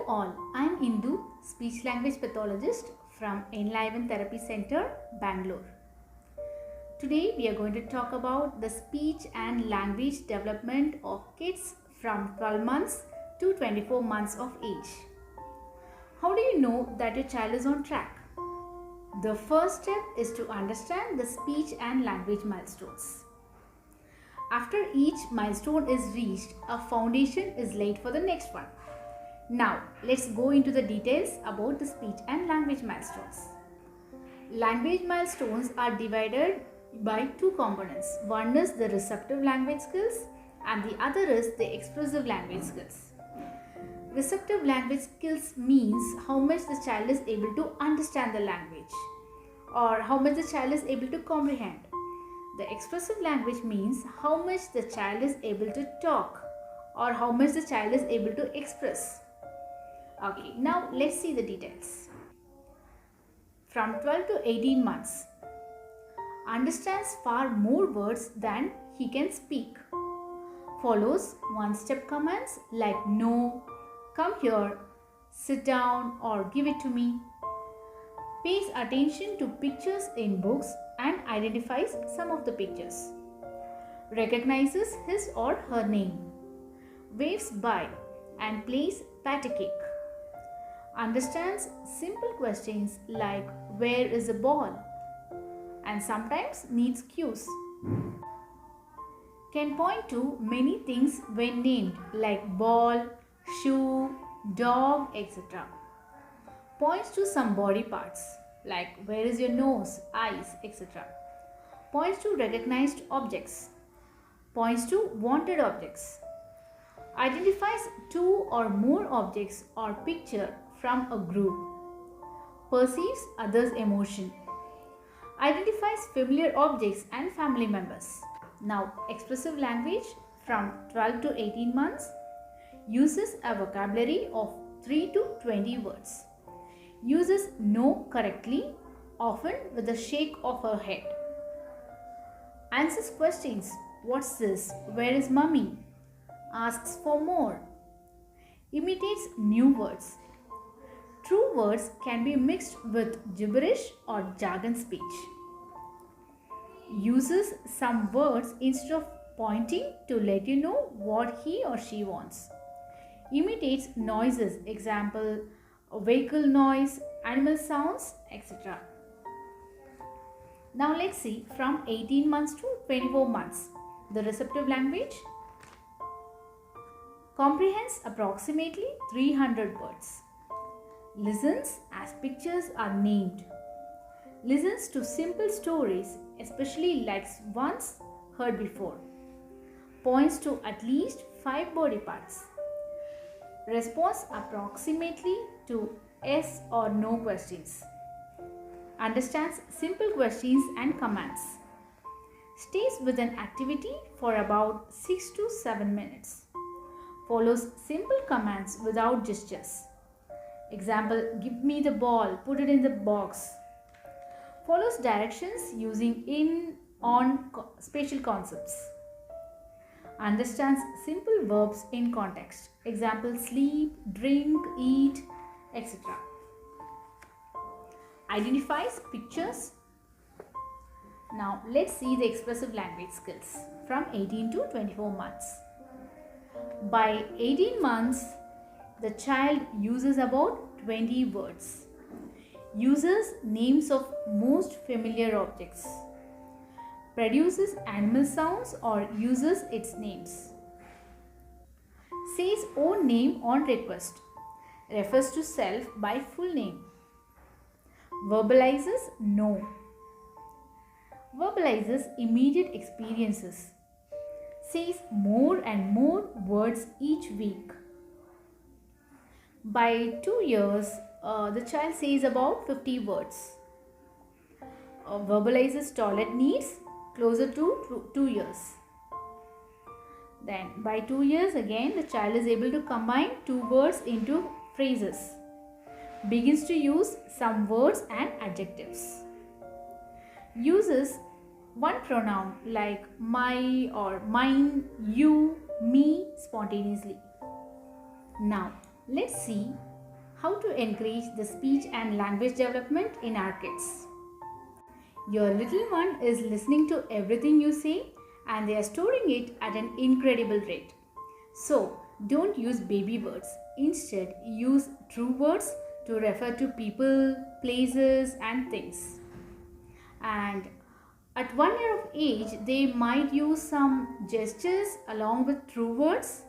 all, I am Indu, speech language pathologist from Enliven Therapy Center, Bangalore. Today we are going to talk about the speech and language development of kids from 12 months to 24 months of age. How do you know that your child is on track? The first step is to understand the speech and language milestones. After each milestone is reached, a foundation is laid for the next one. Now, let's go into the details about the speech and language milestones. Language milestones are divided by two components. One is the receptive language skills and the other is the expressive language skills. Receptive language skills means how much the child is able to understand the language or how much the child is able to comprehend. The expressive language means how much the child is able to talk or how much the child is able to express. Okay, now let's see the details. From 12 to 18 months, understands far more words than he can speak. Follows one-step commands like no, come here, sit down or give it to me. Pays attention to pictures in books and identifies some of the pictures. Recognizes his or her name. Waves by and plays patty cake. Understands simple questions like where is the ball? And sometimes needs cues. Can point to many things when named like ball, shoe, dog, etc. Points to some body parts like where is your nose, eyes, etc. Points to recognized objects. Points to wanted objects. Identifies two or more objects or picture from a group. Perceives others' emotion. Identifies familiar objects and family members. Now, expressive language from 12 to 18 months uses a vocabulary of 3 to 20 words. Uses no correctly, often with a shake of her head. Answers questions. What's this? Where is mommy? Asks for more. Imitates new words. True words can be mixed with gibberish or jargon speech. Uses some words instead of pointing to let you know what he or she wants. Imitates noises, example, vehicle noise, animal sounds, etc. Now let's see from 18 months to 24 months. The receptive language comprehends approximately 300 words. Listens as pictures are named. Listens to simple stories, especially like ones heard before. Points to at least 5 body parts. Responds approximately to yes or no questions. Understands simple questions and commands. Stays with an activity for about 6 to 7 minutes. Follows simple commands without gestures. Example, give me the ball, put it in the box. Follows directions using in, on spatial concepts. Understands simple verbs in context. Example, sleep, drink, eat, etc. Identifies pictures. Now let's see the expressive language skills from 18 to 24 months. By 18 months, the child uses about 20 words. Uses names of most familiar objects. Produces animal sounds or uses its names. Says own name on request. Refers to self by full name. Verbalizes no. Verbalizes immediate experiences. Says more and more words each week. By 2 years, the child says about 50 words. Verbalizes toilet needs closer to 2 years. Then by 2 years again the child is able to combine 2 words into phrases. Begins to use some words and adjectives. Uses one pronoun like my or mine, you, me spontaneously. Now let's see how to encourage the speech and language development in our kids. Your little one is listening to everything you say and they are storing it at an incredible rate. So, don't use baby words. Instead, use true words to refer to people, places, and things. And at 1 year of age, they might use some gestures along with true words.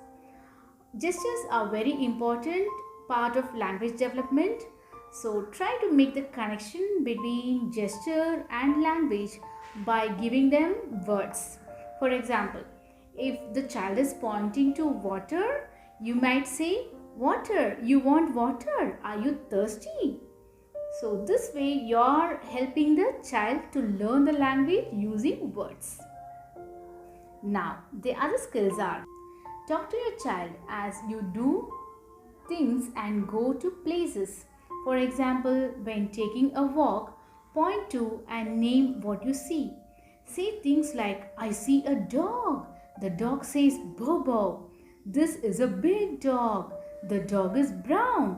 Gestures are very important part of language development. So try to make the connection between gesture and language by giving them words. For example, if the child is pointing to water, you might say, "Water, you want water? Are you thirsty?" So this way you are helping the child to learn the language using words. Now the other skills are: talk to your child as you do things and go to places. For example, when taking a walk, point to and name what you see. Say things like, "I see a dog." The dog says, "Bow bow." "This is a big dog." The dog is brown.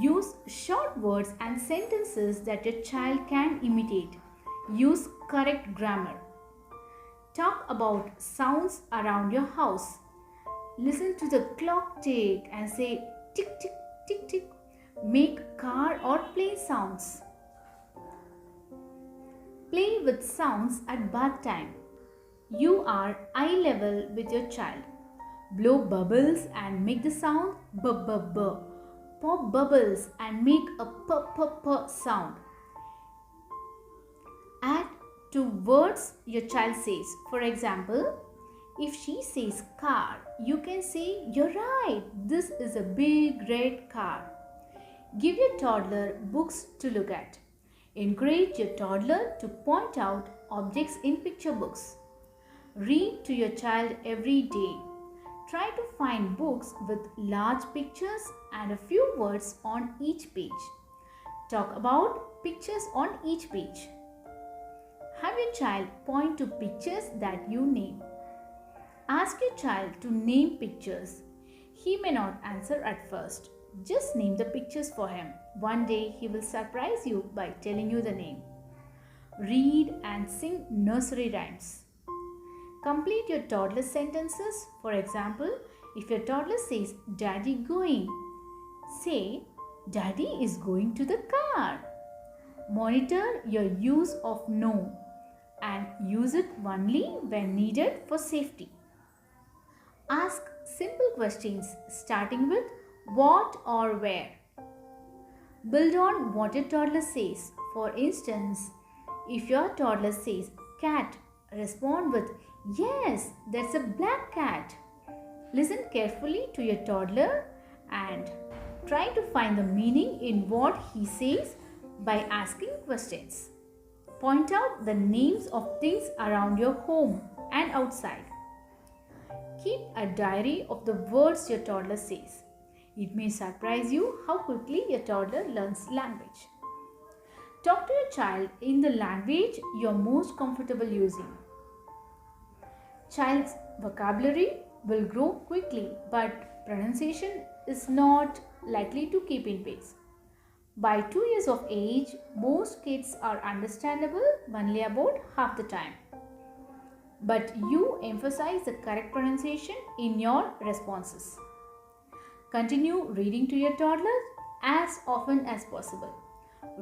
Use short words and sentences that your child can imitate. Use correct grammar. Talk about sounds around your house. Listen to the clock tick and say tick tick tick tick. Make car or plane sounds. Play with sounds at bath time. You are eye level with your child. Blow bubbles and make the sound b b b. Pop bubbles and make a p p p sound. Add to words your child says. For example, if she says car, you can say, "You're right, this is a big red car." Give your toddler books to look at. Encourage your toddler to point out objects in picture books. Read to your child every day. Try to find books with large pictures and a few words on each page. Talk about pictures on each page. Have your child point to pictures that you name. Ask your child to name pictures. He may not answer at first. Just name the pictures for him. One day he will surprise you by telling you the name. Read and sing nursery rhymes. Complete your toddler sentences. For example, if your toddler says, "Daddy going," say, "Daddy is going to the car." Monitor your use of "no" and use it only when needed for safety. Ask simple questions starting with what or where. Build on what your toddler says. For instance, if your toddler says cat, respond with, "Yes, that's a black cat." Listen carefully to your toddler and try to find the meaning in what he says by asking questions. Point out the names of things around your home and outside. Keep a diary of the words your toddler says. It may surprise you how quickly your toddler learns language. Talk to your child in the language you are most comfortable using. Child's vocabulary will grow quickly, but pronunciation is not likely to keep in pace. By 2 years of age, most kids are understandable only about half the time. But you emphasize the correct pronunciation in your responses. Continue reading to your toddler as often as possible.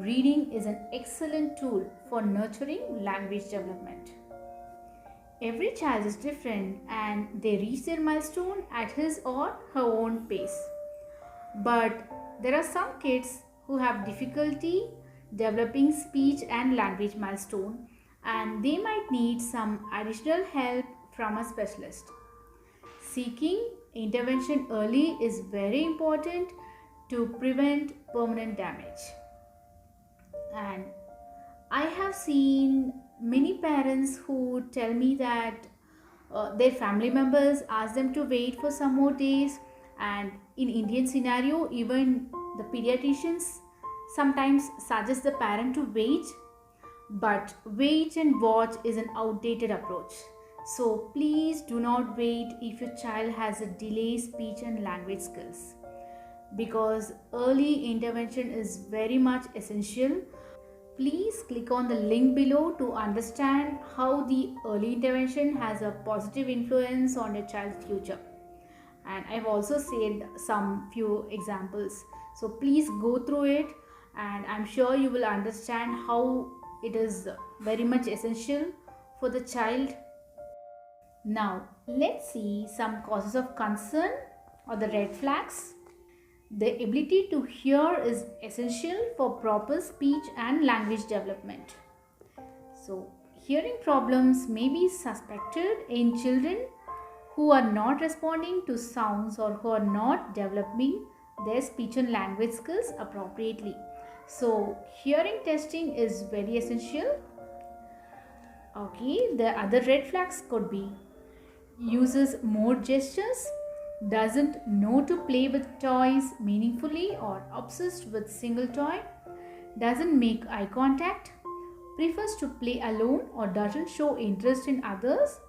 Reading is an excellent tool for nurturing language development. Every child is different and they reach their milestone at his or her own pace. But there are some kids who have difficulty developing speech and language milestone, and they might need some additional help from a specialist. Seeking intervention early is very important to prevent permanent damage. And I have seen many parents who tell me that their family members ask them to wait for some more days, and in Indian scenario even the pediatricians sometimes suggest the parent to wait. But wait and watch is an outdated approach. So please do not wait if your child has a delayed speech and language skills. because early intervention is very much essential. Please click on the link below to understand how the early intervention has a positive influence on your child's future. And I've also said some few examples. So please go through it, and I'm sure you will understand how it is very much essential for the child. Now let's see some causes of concern or the red flags. The ability to hear is essential for proper speech and language development. So hearing problems may be suspected in children who are not responding to sounds or who are not developing their speech and language skills appropriately. So hearing testing is very essential. Okay, the other red flags could be uses more gestures, doesn't know to play with toys meaningfully or obsessed with single toy, doesn't make eye contact, prefers to play alone or doesn't show interest in others,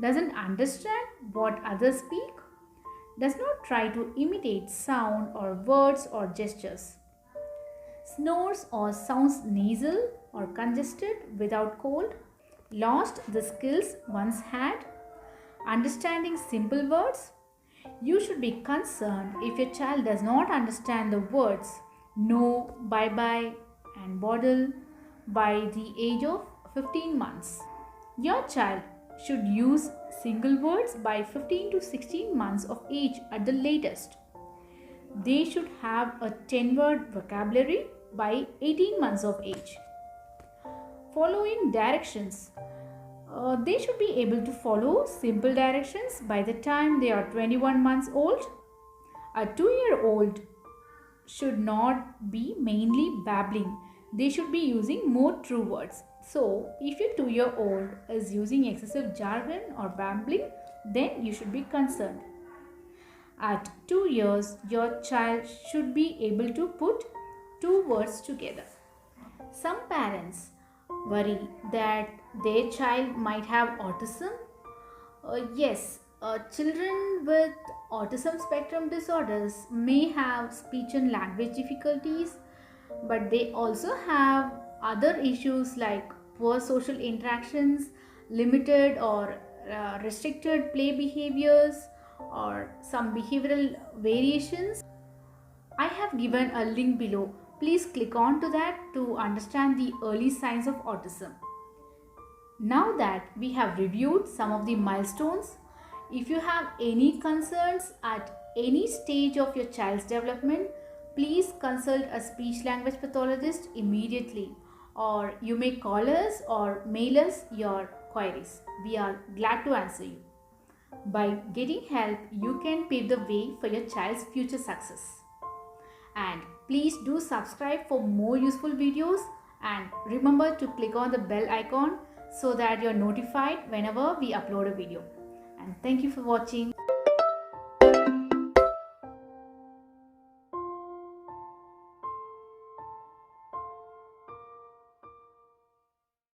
doesn't understand what others speak, does not try to imitate sound or words or gestures, snores or sounds nasal or congested without cold, lost the skills once had, understanding simple words. You should be concerned if your child does not understand the words no, bye bye, and bottle by the age of 15 months. Your child should use single words by 15 to 16 months of age at the latest. They should have a 10-word vocabulary by 18 months of age. Following directions. They should be able to follow simple directions by the time they are 21 months old. A 2-year-old should not be mainly babbling. They should be using more true words. So, if your 2-year-old is using excessive jargon or babbling, then you should be concerned. At 2 years, your child should be able to put 2 words together. Some parents worry that their child might have autism. Yes, children with autism spectrum disorders may have speech and language difficulties, but they also have other issues like poor social interactions, limited or restricted play behaviors, or some behavioral variations. I have given a link below. Please click on to that to understand the early signs of autism. Now that we have reviewed some of the milestones, if you have any concerns at any stage of your child's development, please consult a speech language pathologist immediately, or you may call us or mail us your queries. We are glad to answer you. By getting help, you can pave the way for your child's future success. And please do subscribe for more useful videos, and remember to click on the bell icon so that you're notified whenever we upload a video. And thank you for watching.